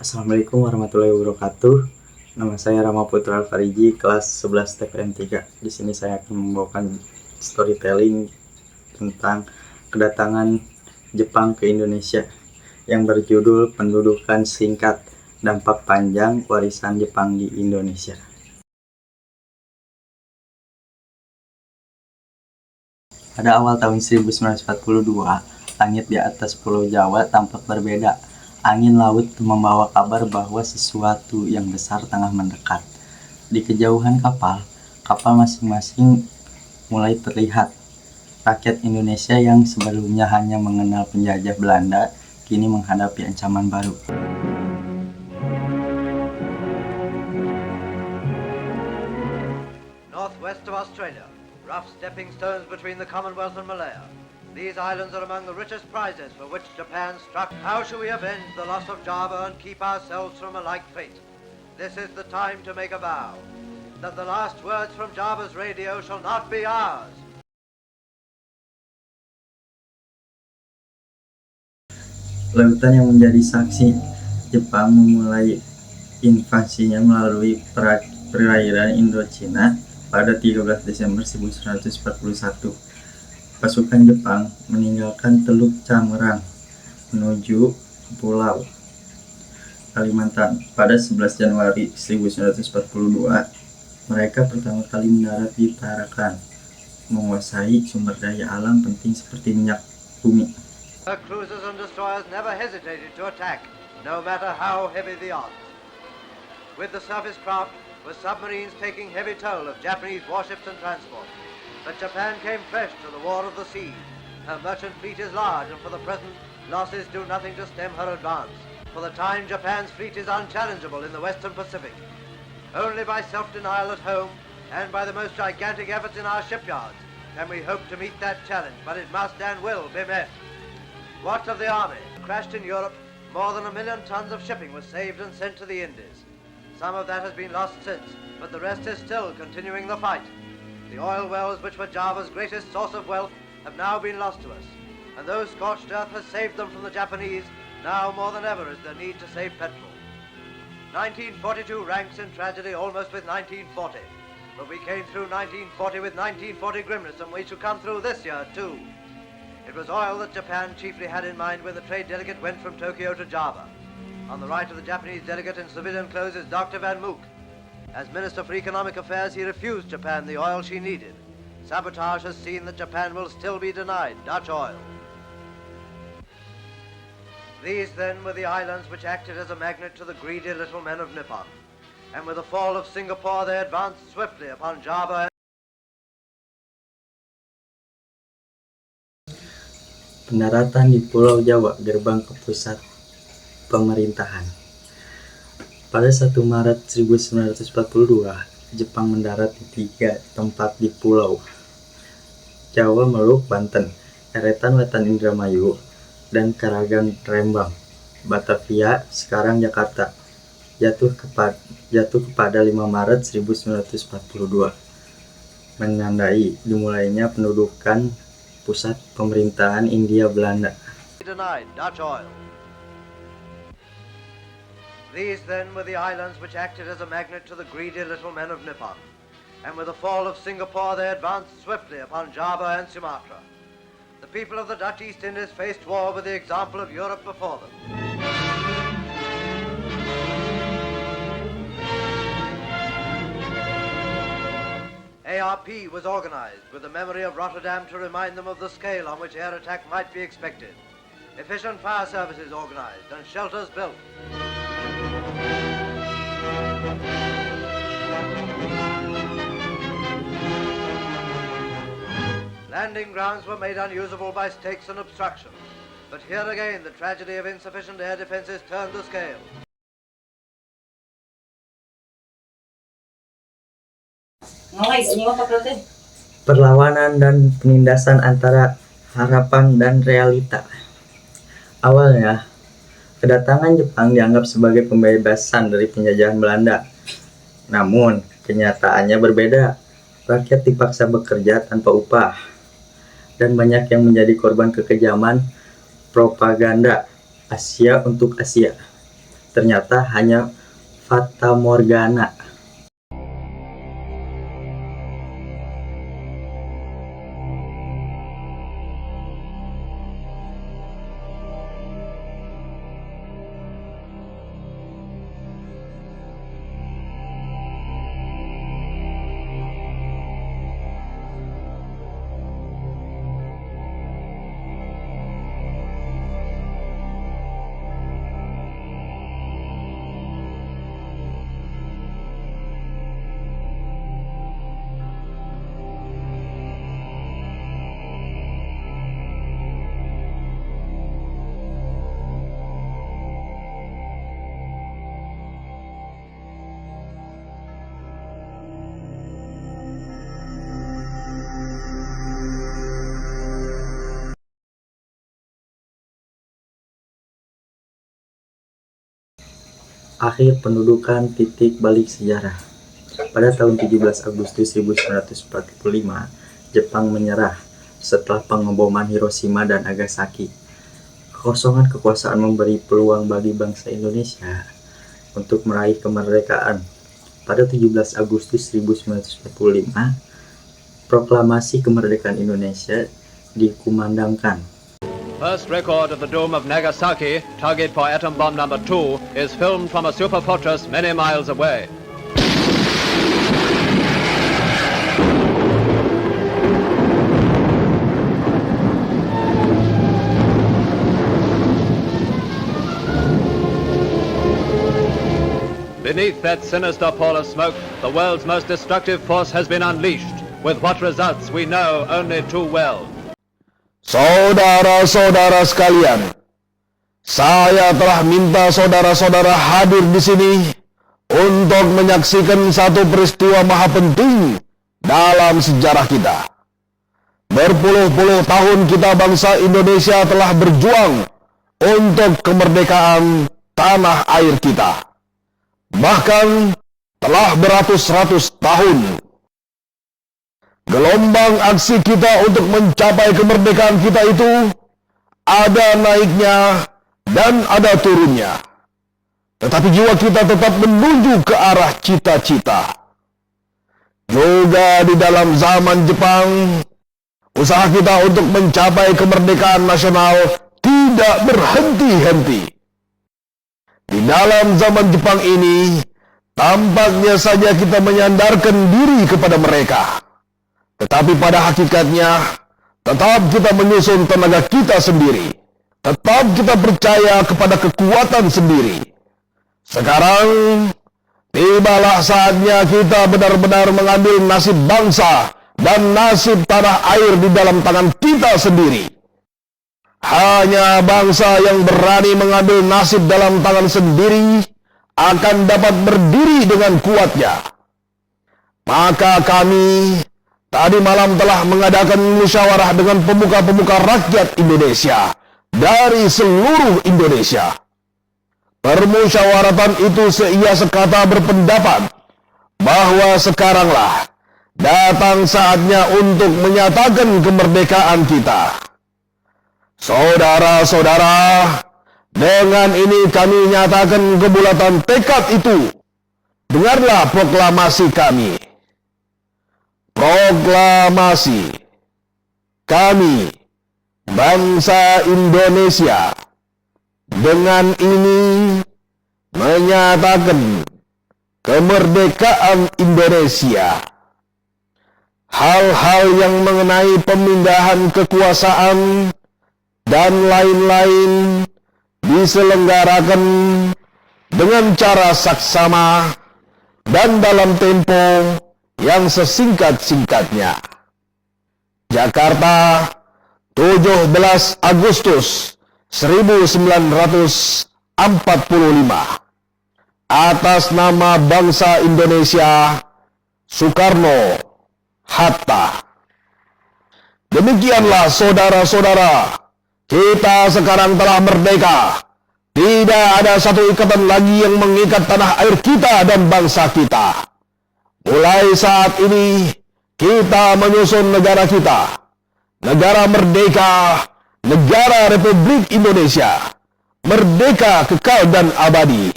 Assalamualaikum warahmatullahi wabarakatuh. Nama saya Rama Putra Fariji, kelas 11 TPM 3. Di sini saya akan membawakan storytelling tentang kedatangan Jepang ke Indonesia yang berjudul Pendudukan Singkat, Dampak Panjang Warisan Jepang di Indonesia. Pada awal tahun 1942, langit di atas Pulau Jawa tampak berbeda. Angin laut membawa kabar bahwa sesuatu yang besar tengah mendekat. Di kejauhan kapal masing-masing mulai terlihat. Rakyat Indonesia yang sebelumnya hanya mengenal penjajah Belanda, kini menghadapi ancaman baru. Northwest of Australia, rough stepping stones between the Commonwealth and Malaya. These islands are among the richest prizes for which Japan struck. How shall we avenge the loss of Java and keep ourselves from a like fate? This is the time to make a vow, that the last words from Java's radio shall not be ours. Lautan yang menjadi saksi Jepang memulai invasinya melalui perairan Indochina pada 13 Desember 1941. Pasukan Jepang meninggalkan Teluk Camerang menuju Pulau Kalimantan. Pada 11 Januari 1942, mereka pertama kali mendarat di Tarakan, menguasai sumber daya alam penting seperti minyak bumi. Her cruisers and destroyers never hesitated to attack, no matter how heavy the odds. With the surface craft were submarines taking heavy toll of Japanese warships and transport. But Japan came fresh to the war of the sea. Her merchant fleet is large, and for the present, losses do nothing to stem her advance. For the time, Japan's fleet is unchallengeable in the Western Pacific. Only by self-denial at home, and by the most gigantic efforts in our shipyards, can we hope to meet that challenge, but it must and will be met. What of the army? Crashed in Europe, more than 1 million tons of shipping was saved and sent to the Indies. Some of that has been lost since, but the rest is still continuing the fight. The oil wells, which were Java's greatest source of wealth, have now been lost to us. And though scorched earth has saved them from the Japanese, now more than ever is there need to save petrol. 1942 ranks in tragedy almost with 1940. But we came through 1940 with 1940 grimness, and we shall come through this year too. It was oil that Japan chiefly had in mind when the trade delegate went from Tokyo to Java. On the right of the Japanese delegate in civilian clothes is Dr. Van Mook. As Minister for Economic Affairs, he refused Japan the oil she needed. Sabotage has seen that Japan will still be denied Dutch oil. These then were the islands which acted as a magnet to the greedy little men of Nippon. And with the fall of Singapore, they advanced swiftly upon Java. Pendaratan di Pulau Jawa, gerbang ke pusat pemerintahan. Pada 1 Maret 1942, Jepang mendarat di 3 tempat di Pulau Jawa, Meluk, Banten, Eretan Wetan Indramayu, dan Karagan Rembang, Batavia, sekarang Jakarta. Jatuh kepada 5 Maret 1942, menandai dimulainya pendudukan pusat pemerintahan Hindia Belanda. Denied Dutch oil. These then were the islands which acted as a magnet to the greedy little men of Nippon. And with the fall of Singapore, they advanced swiftly upon Java and Sumatra. The people of the Dutch East Indies faced war with the example of Europe before them. ARP was organized with the memory of Rotterdam to remind them of the scale on which air attack might be expected. Efficient fire services organized and shelters built. Landing grounds were made unusable by stakes and obstructions. But here again, the tragedy of insufficient air defenses turned the scale. Perlawanan dan penindasan antara harapan dan realita. Awalnya, kedatangan Jepang dianggap sebagai pembebasan dari penjajahan Belanda. Namun, kenyataannya berbeda. Rakyat dipaksa bekerja tanpa upah, dan banyak yang menjadi korban kekejaman propaganda Asia untuk Asia. ternyata hanya fata morgana. Akhir pendudukan titik balik sejarah. Pada tahun 17 Agustus 1945, Jepang menyerah setelah pengeboman Hiroshima dan Nagasaki. Kekosongan kekuasaan memberi peluang bagi bangsa Indonesia untuk meraih kemerdekaan. Pada 17 Agustus 1945, proklamasi kemerdekaan Indonesia dikumandangkan. First record of the doom of Nagasaki, target for atom bomb number 2, is filmed from a super fortress many miles away. Beneath that sinister pall of smoke, the world's most destructive force has been unleashed, with what results we know only too well. Saudara-saudara sekalian, saya telah minta saudara-saudara hadir di sini untuk menyaksikan satu peristiwa maha penting dalam sejarah kita. Berpuluh-puluh tahun kita bangsa Indonesia telah berjuang untuk kemerdekaan tanah air kita. Bahkan telah beratus-ratus tahun. Gelombang aksi kita untuk mencapai kemerdekaan kita itu ada naiknya dan ada turunnya. Tetapi jiwa kita tetap menuju ke arah cita-cita. Juga di dalam zaman Jepang, usaha kita untuk mencapai kemerdekaan nasional tidak berhenti-henti. Di dalam zaman Jepang ini, tampaknya saja kita menyandarkan diri kepada mereka. Tetapi pada hakikatnya, tetap kita menyusun tenaga kita sendiri. Tetap kita percaya kepada kekuatan sendiri. Sekarang, tibalah saatnya kita benar-benar mengambil nasib bangsa dan nasib tanah air di dalam tangan kita sendiri. Hanya bangsa yang berani mengambil nasib dalam tangan sendiri akan dapat berdiri dengan kuatnya. Maka kami tadi malam telah mengadakan musyawarah dengan pemuka-pemuka rakyat Indonesia dari seluruh Indonesia. Permusyawaratan itu seia sekata berpendapat bahwa sekaranglah datang saatnya untuk menyatakan kemerdekaan kita. Saudara-saudara, dengan ini kami nyatakan kebulatan tekad itu. Dengarlah proklamasi kami. Proklamasi. Kami, bangsa Indonesia, dengan ini menyatakan kemerdekaan Indonesia. Hal-hal yang mengenai pemindahan kekuasaan dan lain-lain diselenggarakan dengan cara saksama dan dalam tempo yang sesingkat-singkatnya. Jakarta, 17 Agustus 1945. Atas nama bangsa Indonesia, Soekarno Hatta. Demikianlah saudara-saudara, kita sekarang telah merdeka. Tidak ada satu ikatan lagi yang mengikat tanah air kita dan bangsa kita. Mulai saat ini, kita menyusun negara kita. Negara merdeka, negara Republik Indonesia. Merdeka kekal dan abadi.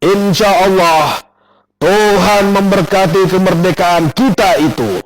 Insya Allah, Tuhan memberkati kemerdekaan kita itu.